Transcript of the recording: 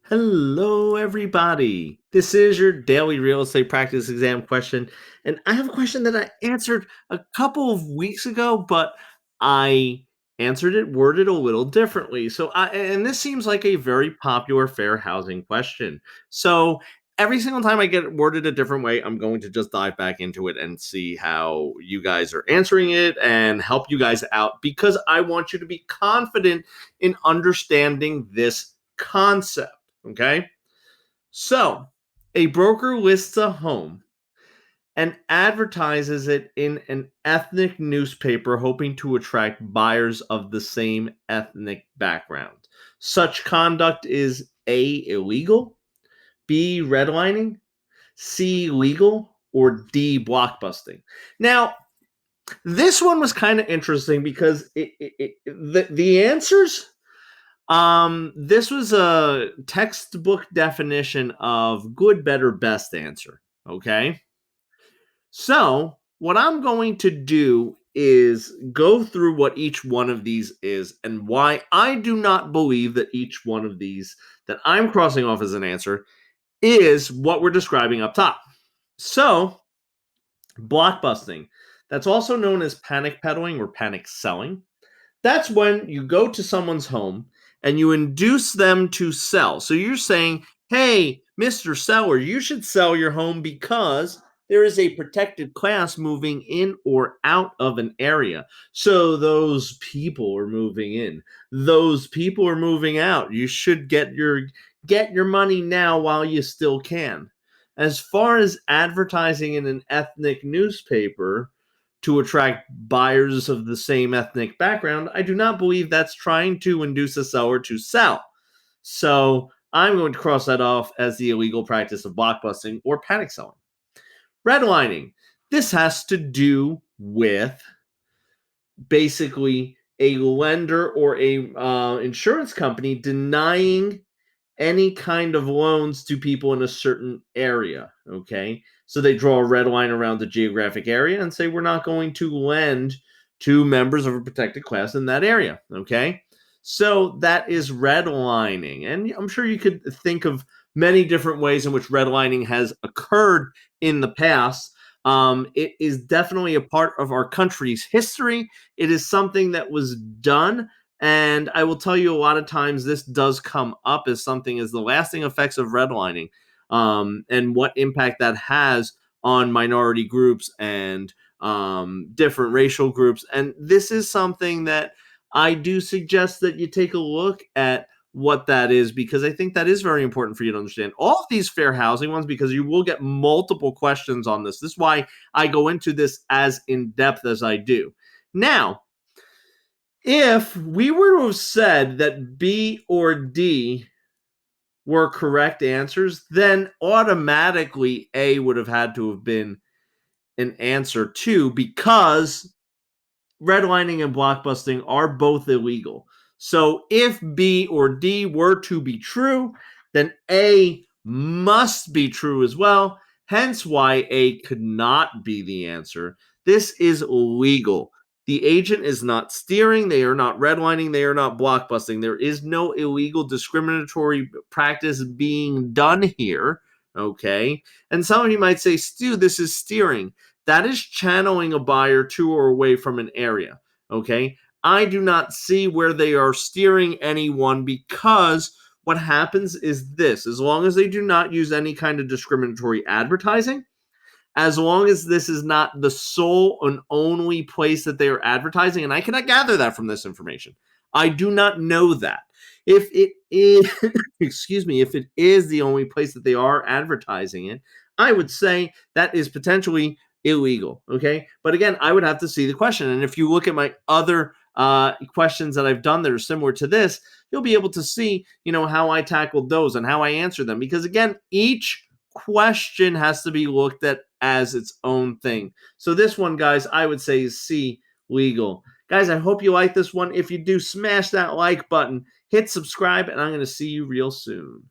Hello, everybody. This is your daily real estate practice exam question. And I have a question that I answered a couple of weeks ago, but I answered it worded a little differently. And this seems like a very popular fair housing question. So, every single time I get it worded a different way, I'm going to just dive back into it and see how you guys are answering it and help you guys out because I want you to be confident in understanding this concept. Okay. So a broker lists a home and advertises it in an ethnic newspaper, hoping to attract buyers of the same ethnic background. Such conduct is A, illegal, B, redlining, C, legal, or D, blockbusting. Now, this one was kind of interesting because the answers this was a textbook definition of good, better, best answer. Okay. So, what I'm going to do is go through what each one of these is and why I do not believe that each one of these that I'm crossing off as an answer is what we're describing up top. So, blockbusting. That's also known as panic peddling or panic selling. That's when you go to someone's home and you induce them to sell. So you're saying, hey, Mr. Seller, you should sell your home because there is a protected class moving in or out of an area. So those people are moving in. Those people are moving out. You should get your money now while you still can. As far as advertising in an ethnic newspaper, to attract buyers of the same ethnic background, I do not believe that's trying to induce a seller to sell. So I'm going to cross that off as the illegal practice of blockbusting or panic selling. Redlining. This has to do with basically a lender or a insurance company denying any kind of loans to people in a certain area. Okay. So they draw a red line around the geographic area and say, we're not going to lend to members of a protected class in that area. Okay. So that is redlining. And I'm sure you could think of many different ways in which redlining has occurred in the past. It is definitely a part of our country's history. It is something that was done, and I will tell you a lot of times this does come up as something as the lasting effects of redlining, and what impact that has on minority groups and different racial groups. And this is something that I do suggest that you take a look at what that is, because I think that is very important for you to understand all of these fair housing ones, because you will get multiple questions on this. This is why I go into this as in depth as I do. Now, if we were to have said that B or D were correct answers, then automatically A would have had to have been an answer too, because redlining and blockbusting are both illegal. So if B or D were to be true, then A must be true as well. Hence why A could not be the answer. This is legal. The agent is not steering, they are not redlining, they are not blockbusting. There is no illegal discriminatory practice being done here. Okay. And some of you might say, Stu, this is steering. That is channeling a buyer to or away from an area. Okay. I do not see where they are steering anyone, because what happens is this: as long as they do not use any kind of discriminatory advertising, as long as this is not the sole and only place that they are advertising, and I cannot gather that from this information. I do not know that. If it is, excuse me, if it is the only place that they are advertising it, I would say that is potentially illegal. Okay. But again, I would have to see the question. And if you look at my other questions that I've done that are similar to this, you'll be able to see, how I tackled those and how I answered them. Because again, each question has to be looked at as its own thing. So this one, guys, I would say is C, legal. Guys, I hope you like this one. If you do, smash that like button, hit subscribe, and I'm going to see you real soon.